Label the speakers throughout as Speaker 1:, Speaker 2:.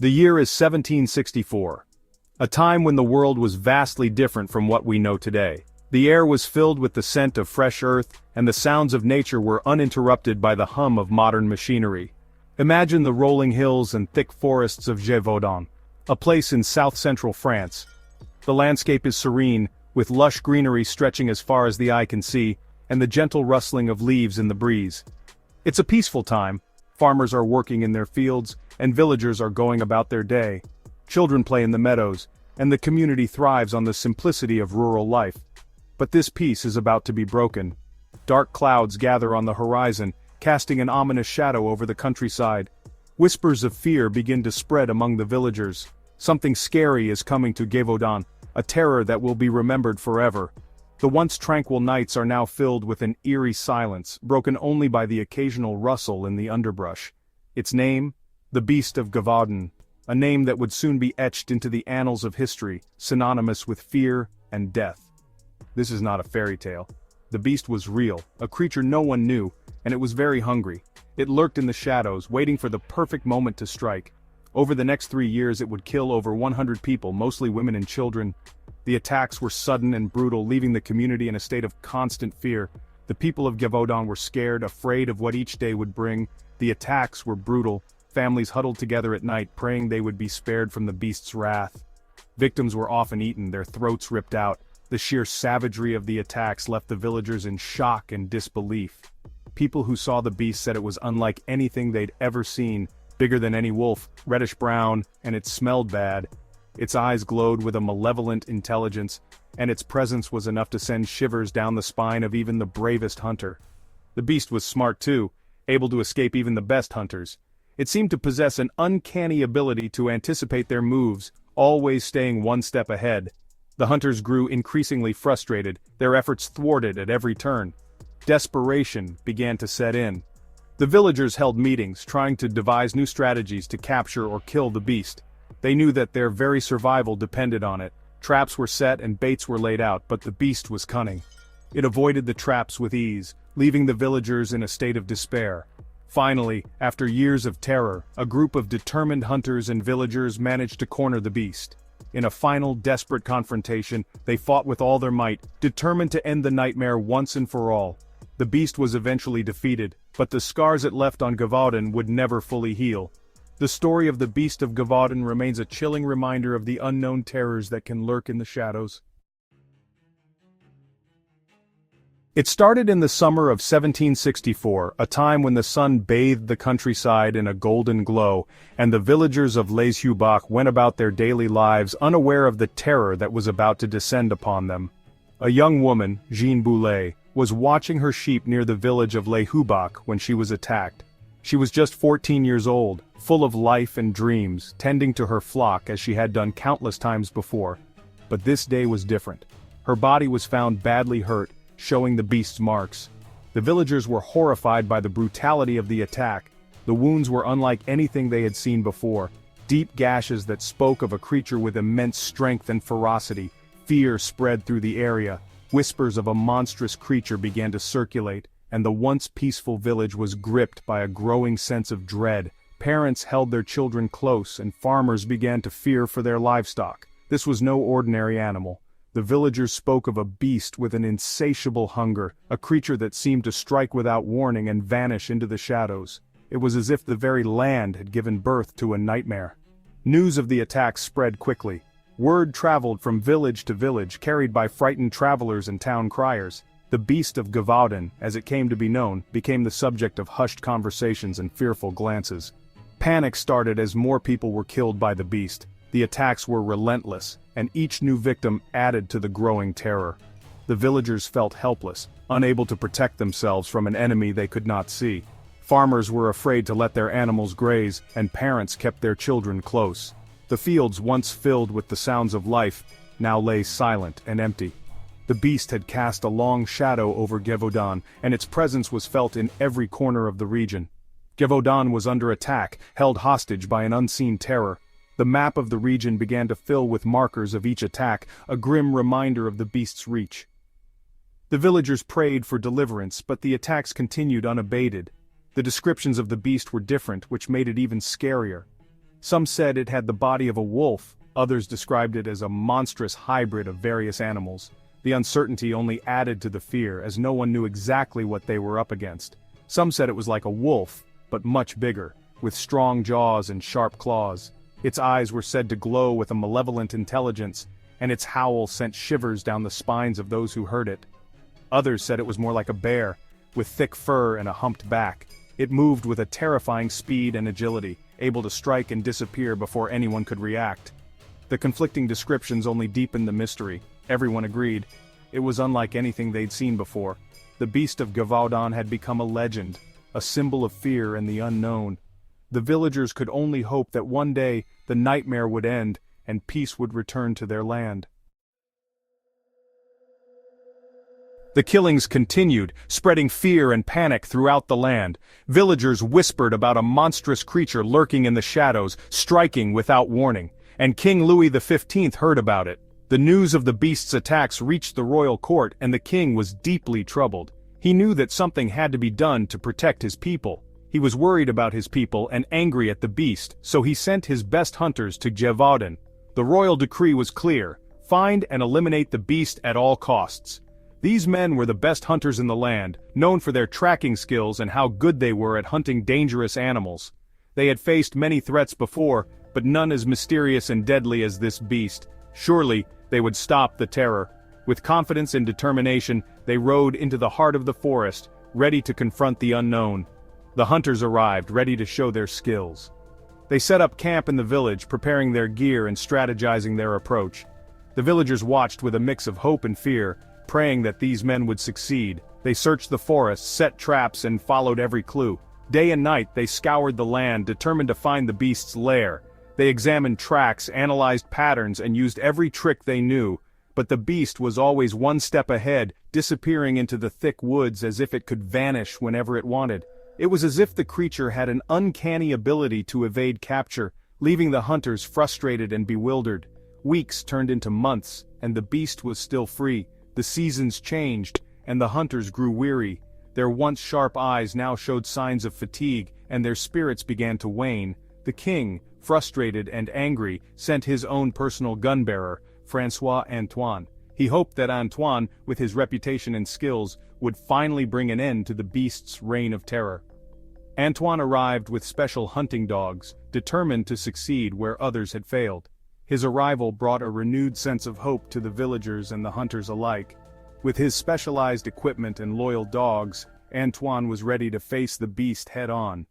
Speaker 1: The year is 1764. A time when the world was vastly different from what we know today. The air was filled with the scent of fresh earth, and the sounds of nature were uninterrupted by the hum of modern machinery. Imagine the rolling hills and thick forests of Gévaudan, a place in south-central France. The landscape is serene, with lush greenery stretching as far as the eye can see, and the gentle rustling of leaves in the breeze. It's a peaceful time. Farmers are working in their fields, and villagers are going about their day. Children play in the meadows, and the community thrives on the simplicity of rural life. But this peace is about to be broken. Dark clouds gather on the horizon, casting an ominous shadow over the countryside. Whispers of fear begin to spread among the villagers. Something scary is coming to Gévaudan, a terror that will be remembered forever. The once tranquil nights are now filled with an eerie silence, broken only by the occasional rustle in the underbrush. Its name? The Beast of Gevaudan, a name that would soon be etched into the annals of history, synonymous with fear and death. This is not a fairy tale. The beast was real, a creature no one knew, and it was very hungry. It lurked in the shadows, waiting for the perfect moment to strike. Over the next 3 years it would kill over 100 people, mostly women and children. The attacks were sudden and brutal, leaving the community in a state of constant fear. The people of Gévaudan were scared, afraid of what each day would bring. The attacks were brutal. Families huddled together at night, praying they would be spared from the beast's wrath. Victims were often eaten, their throats ripped out. The sheer savagery of the attacks left the villagers in shock and disbelief. People who saw the beast said it was unlike anything they'd ever seen, bigger than any wolf, reddish-brown, and it smelled bad. Its eyes glowed with a malevolent intelligence, and its presence was enough to send shivers down the spine of even the bravest hunter. The beast was smart too, able to escape even the best hunters. It seemed to possess an uncanny ability to anticipate their moves, always staying one step ahead. The hunters grew increasingly frustrated, their efforts thwarted at every turn. Desperation began to set in. The villagers held meetings, trying to devise new strategies to capture or kill the beast. They knew that their very survival depended on it. Traps were set and baits were laid out, but the beast was cunning. It avoided the traps with ease, leaving the villagers in a state of despair. Finally, after years of terror, a group of determined hunters and villagers managed to corner the beast. In a final, desperate confrontation, they fought with all their might, determined to end the nightmare once and for all. The beast was eventually defeated, but the scars it left on Gévaudan would never fully heal. The story of the Beast of Gevaudan remains a chilling reminder of the unknown terrors that can lurk in the shadows. It started in the summer of 1764, a time when the sun bathed the countryside in a golden glow, and the villagers of Les Hubach went about their daily lives unaware of the terror that was about to descend upon them. A young woman, Jeanne Boulet, was watching her sheep near the village of Les Hubach when she was attacked. She was just 14 years old, full of life and dreams, tending to her flock as she had done countless times before. But this day was different. Her body was found badly hurt, showing the beast's marks. The villagers were horrified by the brutality of the attack. The wounds were unlike anything they had seen before. Deep gashes that spoke of a creature with immense strength and ferocity. Fear spread through the area. Whispers of a monstrous creature began to circulate, and the once peaceful village was gripped by a growing sense of dread. Parents held their children close, and farmers began to fear for their livestock. This was no ordinary animal. The villagers spoke of a beast with an insatiable hunger, a creature that seemed to strike without warning and vanish into the shadows. It was as if the very land had given birth to a nightmare. News of the attack spread quickly. Word traveled from village to village, carried by frightened travelers and town criers. The Beast of Gevaudan, as it came to be known, became the subject of hushed conversations and fearful glances. Panic started as more people were killed by the beast. The attacks were relentless, and each new victim added to the growing terror. The villagers felt helpless, unable to protect themselves from an enemy they could not see. Farmers were afraid to let their animals graze, and parents kept their children close. The fields once filled with the sounds of life now lay silent and empty. The beast had cast a long shadow over Gévaudan, and its presence was felt in every corner of the region. Gévaudan was under attack, held hostage by an unseen terror. The map of the region began to fill with markers of each attack, a grim reminder of the beast's reach. The villagers prayed for deliverance, but the attacks continued unabated. The descriptions of the beast were different, which made it even scarier. Some said it had the body of a wolf, others described it as a monstrous hybrid of various animals. The uncertainty only added to the fear as no one knew exactly what they were up against. Some said it was like a wolf, but much bigger, with strong jaws and sharp claws. Its eyes were said to glow with a malevolent intelligence, and its howl sent shivers down the spines of those who heard it. Others said it was more like a bear, with thick fur and a humped back. It moved with a terrifying speed and agility, able to strike and disappear before anyone could react. The conflicting descriptions only deepened the mystery. Everyone agreed. It was unlike anything they'd seen before. The Beast of Gevaudan had become a legend, a symbol of fear and the unknown. The villagers could only hope that one day the nightmare would end and peace would return to their land. The killings continued, spreading fear and panic throughout the land. Villagers whispered about a monstrous creature lurking in the shadows, striking without warning. And King Louis XV heard about it. The news of the beast's attacks reached the royal court, and the king was deeply troubled. He knew that something had to be done to protect his people. He was worried about his people and angry at the beast, so he sent his best hunters to Gévaudan. The royal decree was clear: find and eliminate the beast at all costs. These men were the best hunters in the land, known for their tracking skills and how good they were at hunting dangerous animals. They had faced many threats before, but none as mysterious and deadly as this beast. Surely, they would stop the terror. With confidence and determination, they rode into the heart of the forest, ready to confront the unknown. The hunters arrived, ready to show their skills. They set up camp in the village, preparing their gear and strategizing their approach. The villagers watched with a mix of hope and fear, praying that these men would succeed. They searched the forest, set traps, and followed every clue. Day and night they scoured the land, determined to find the beast's lair. They examined tracks, analyzed patterns, and used every trick they knew. But the beast was always one step ahead, disappearing into the thick woods as if it could vanish whenever it wanted. It was as if the creature had an uncanny ability to evade capture, leaving the hunters frustrated and bewildered. Weeks turned into months, and the beast was still free. The seasons changed, and the hunters grew weary. Their once sharp eyes now showed signs of fatigue, and their spirits began to wane. The king, frustrated and angry, sent his own personal gun-bearer, François Antoine. He hoped that Antoine, with his reputation and skills, would finally bring an end to the beast's reign of terror. Antoine arrived with special hunting dogs, determined to succeed where others had failed. His arrival brought a renewed sense of hope to the villagers and the hunters alike. With his specialized equipment and loyal dogs, Antoine was ready to face the beast head-on.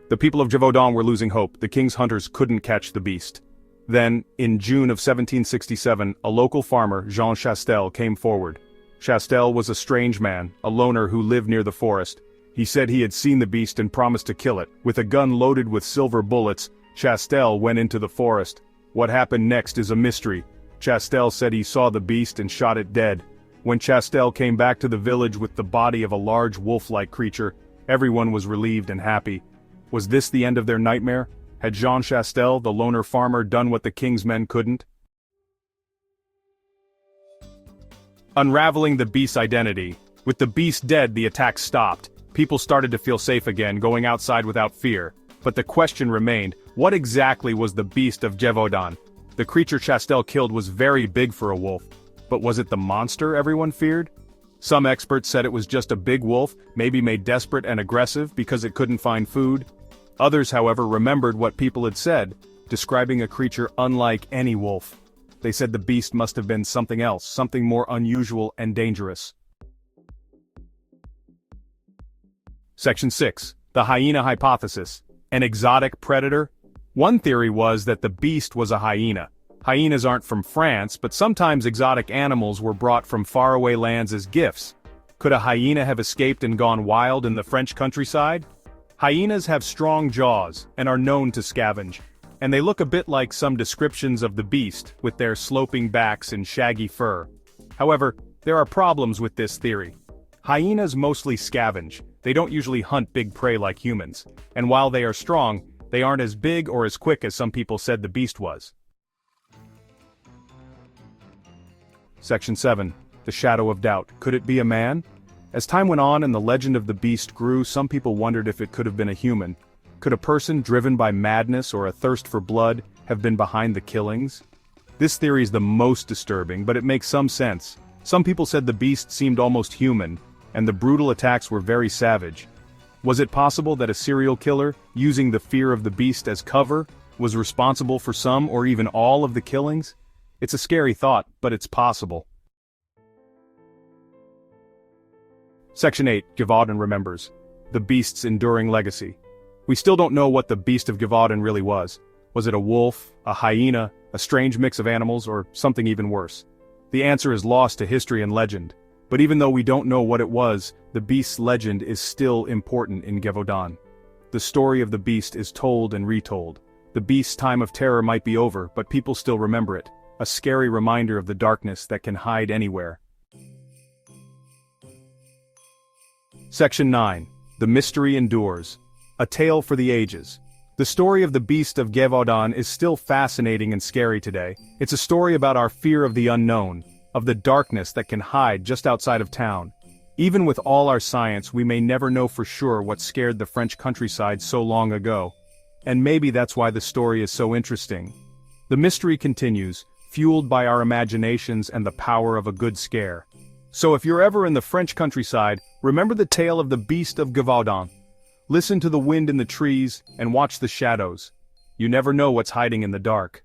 Speaker 1: The people of Gévaudan were losing hope. The king's hunters couldn't catch the beast. Then, in June of 1767, a local farmer, Jean Chastel, came forward. Chastel was a strange man, a loner who lived near the forest. He said he had seen the beast and promised to kill it. With a gun loaded with silver bullets, Chastel went into the forest. What happened next is a mystery. Chastel said he saw the beast and shot it dead. When Chastel came back to the village with the body of a large wolf-like creature, everyone was relieved and happy. Was this the end of their nightmare? Had Jean Chastel, the loner farmer, done what the king's men couldn't? Unraveling the beast's identity. With the beast dead, the attack stopped. People started to feel safe again, going outside without fear. But the question remained, what exactly was the Beast of Gevaudan? The creature Chastel killed was very big for a wolf. But was it the monster everyone feared? Some experts said it was just a big wolf, maybe made desperate and aggressive because it couldn't find food. Others, however, remembered what people had said, describing a creature unlike any wolf. They said the beast must have been something else, something more unusual and dangerous. Section 6. The hyena hypothesis. An exotic predator? One theory was that the beast was a hyena. Hyenas aren't from France, but sometimes exotic animals were brought from faraway lands as gifts. Could a hyena have escaped and gone wild in the French countryside? Hyenas have strong jaws and are known to scavenge, and they look a bit like some descriptions of the beast, with their sloping backs and shaggy fur. However, there are problems with this theory. Hyenas mostly scavenge. They don't usually hunt big prey like humans, and while they are strong, they aren't as big or as quick as some people said the beast was. Section 7. The shadow of doubt. Could it be a man? As time went on and the legend of the beast grew, some people wondered if it could have been a human. Could a person driven by madness or a thirst for blood have been behind the killings? This theory is the most disturbing, but it makes some sense. Some people said the beast seemed almost human, and the brutal attacks were very savage. Was it possible that a serial killer, using the fear of the beast as cover, was responsible for some or even all of the killings? It's a scary thought, but it's possible. Section 8, Gévaudan remembers. The beast's enduring legacy. We still don't know what the Beast of Gevaudan really was. Was it a wolf, a hyena, a strange mix of animals, or something even worse? The answer is lost to history and legend. But even though we don't know what it was, the beast's legend is still important in Gévaudan. The story of the beast is told and retold. The beast's time of terror might be over, but people still remember it. A scary reminder of the darkness that can hide anywhere. Section 9. The Mystery Endures. A Tale for the Ages. The story of the Beast of Gevaudan is still fascinating and scary today. It's a story about our fear of the unknown, of the darkness that can hide just outside of town. Even with all our science, we may never know for sure what scared the French countryside so long ago. And maybe that's why the story is so interesting. The mystery continues, fueled by our imaginations and the power of a good scare. So if you're ever in the French countryside, remember the tale of the Beast of Gevaudan. Listen to the wind in the trees and watch the shadows. You never know what's hiding in the dark.